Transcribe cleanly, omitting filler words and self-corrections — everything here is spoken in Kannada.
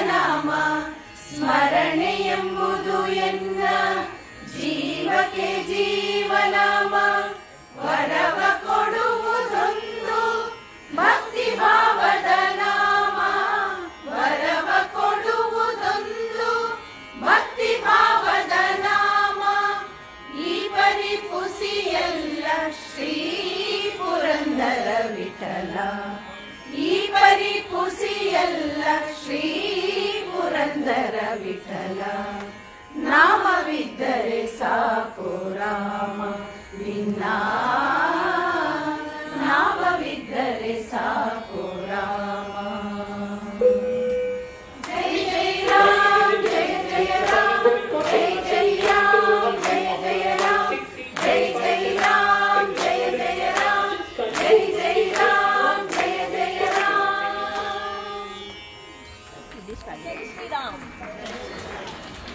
ನಾಮ ಸ್ಮರಣೆ ಎಂಬುದು ಎನ್ನ ಜೀವಕ್ಕೆ ಜೀವನಾಮ. ವರವ ಕೊಡುವುದೊಂದು ಭಕ್ತಿ ಭಾವದ ನಾಮ. ವರವ ಕೊಡುವುದೊಂದು ಭಕ್ತಿ ಭಾವದ ನಾಮ. ಈ ಪರಿಪುಸಿಯಲ್ಲ ಶ್ರೀ ಪುರಂದರ ವಿಠಲ. ಈ ಪರಿಪುಸಿಯಲ್ಲ ಶ್ರೀ ಪುರಂದರ ವಿಠಲ. ನಾಮವಿದ್ದರೆ ಸಾಕು ರಾಮ ನಿನ್ನ